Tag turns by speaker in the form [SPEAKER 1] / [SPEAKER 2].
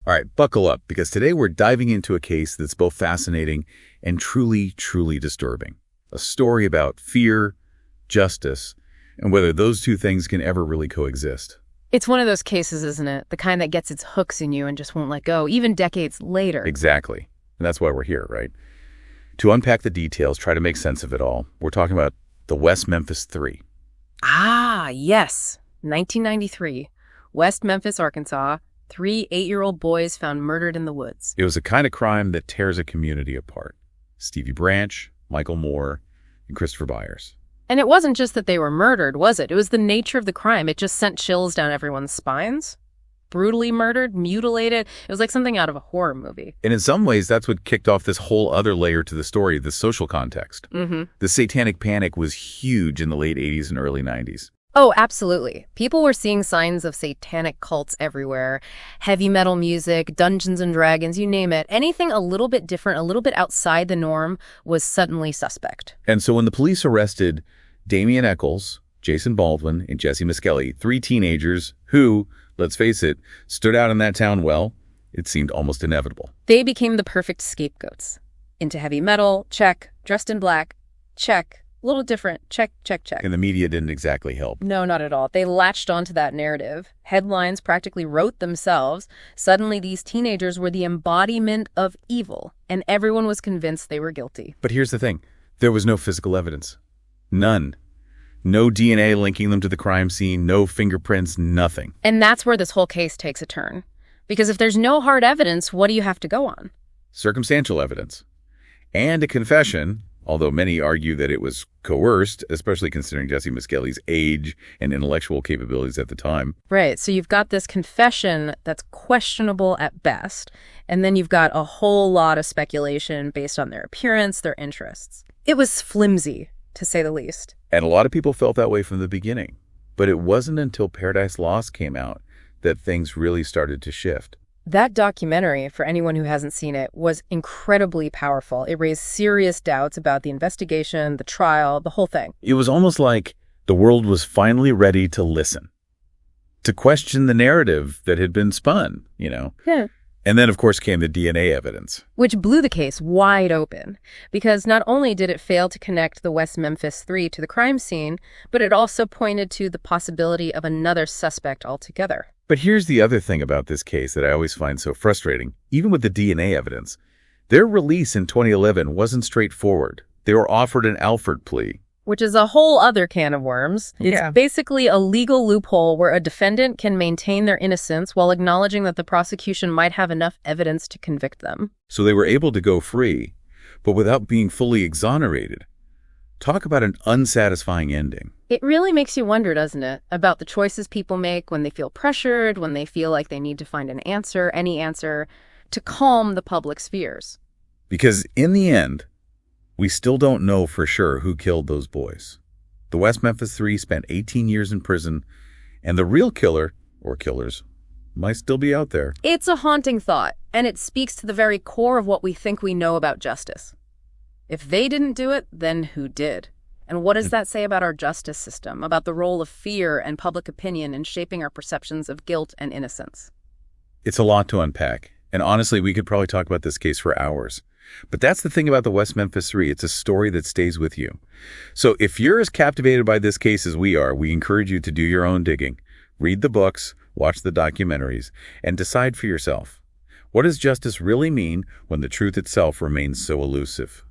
[SPEAKER 1] All right, buckle up, because today we're diving into a case that's both fascinating and truly, truly disturbing. A story about fear, justice, and whether those two things can ever really coexist.
[SPEAKER 2] It's one of those cases, isn't it? The kind that gets its hooks in you and just won't let go, even decades later.
[SPEAKER 1] Exactly. And that's why we're here, right? To unpack the details, try to make sense of it all, we're talking about the West Memphis 3.
[SPEAKER 2] Ah, yes. 1993. West Memphis, Arkansas. 3 8-year-old boys found murdered in the woods.
[SPEAKER 1] It was a kind of crime that tears a community apart. Stevie Branch, Michael Moore, and Christopher Byers.
[SPEAKER 2] And it wasn't just that they were murdered, was it? It was the nature of the crime. It just sent chills down everyone's spines. Brutally murdered, mutilated. It was like something out of a horror movie.
[SPEAKER 1] And in some ways, that's what kicked off this whole other layer to the story, the social context. The satanic panic was huge in the late 80s and early 90s.
[SPEAKER 2] Oh, absolutely. People were seeing signs of satanic cults everywhere. Heavy metal music, Dungeons and Dragons, you name it. Anything a little bit different, a little bit outside the norm was suddenly suspect.
[SPEAKER 1] And so when the police arrested Damian Eccles, Jason Baldwin, and Jesse Miskelly, 3 teenagers who, let's face it, stood out in that town well, it seemed almost inevitable.
[SPEAKER 2] They became the perfect scapegoats. Into heavy metal, check. Dressed in black, check. A little different, check, check, check.
[SPEAKER 1] And the media didn't exactly help.
[SPEAKER 2] No, not at all. They latched onto that narrative. Headlines practically wrote themselves. Suddenly, these teenagers were the embodiment of evil, and everyone was convinced they were guilty.
[SPEAKER 1] But here's the thing. There was no physical evidence. None. No DNA linking them to the crime scene, no fingerprints, nothing.
[SPEAKER 2] And that's where this whole case takes a turn. Because if there's no hard evidence, what do you have to go on?
[SPEAKER 1] Circumstantial evidence. And a confession, although many argue that it was coerced, especially considering Jesse Miskelly's age and intellectual capabilities at the time.
[SPEAKER 2] Right, so you've got this confession that's questionable at best, and then you've got a whole lot of speculation based on their appearance, their interests. It was flimsy, to say the least.
[SPEAKER 1] And a lot of people felt that way from the beginning. But it wasn't until Paradise Lost came out that things really started to shift.
[SPEAKER 2] That documentary, for anyone who hasn't seen it, was incredibly powerful. It raised serious doubts about the investigation, the trial, the whole thing.
[SPEAKER 1] It was almost like the world was finally ready to listen, to question the narrative that had been spun,
[SPEAKER 2] Yeah.
[SPEAKER 1] And then, of course, came the DNA evidence.
[SPEAKER 2] Which blew the case wide open, because not only did it fail to connect the West Memphis 3 to the crime scene, but it also pointed to the possibility of another suspect altogether.
[SPEAKER 1] But here's the other thing about this case that I always find so frustrating. Even with the DNA evidence, their release in 2011 wasn't straightforward. They were offered an Alford plea.
[SPEAKER 2] Which is a whole other can of worms. It's basically a legal loophole where a defendant can maintain their innocence while acknowledging that the prosecution might have enough evidence to convict them.
[SPEAKER 1] So they were able to go free, but without being fully exonerated. Talk about an unsatisfying ending.
[SPEAKER 2] It really makes you wonder, doesn't it, about the choices people make when they feel pressured, when they feel like they need to find an answer, any answer, to calm the public's fears.
[SPEAKER 1] Because in the end, we still don't know for sure who killed those boys. The West Memphis 3 spent 18 years in prison, and the real killer, or killers, might still be out there.
[SPEAKER 2] It's a haunting thought, and it speaks to the very core of what we think we know about justice. If they didn't do it, then who did? And what does that say about our justice system, about the role of fear and public opinion in shaping our perceptions of guilt and innocence?
[SPEAKER 1] It's a lot to unpack, and honestly, we could probably talk about this case for hours. But that's the thing about the West Memphis 3. It's a story that stays with you. So if you're as captivated by this case as we are, we encourage you to do your own digging. Read the books, watch the documentaries, and decide for yourself. What does justice really mean when the truth itself remains so elusive?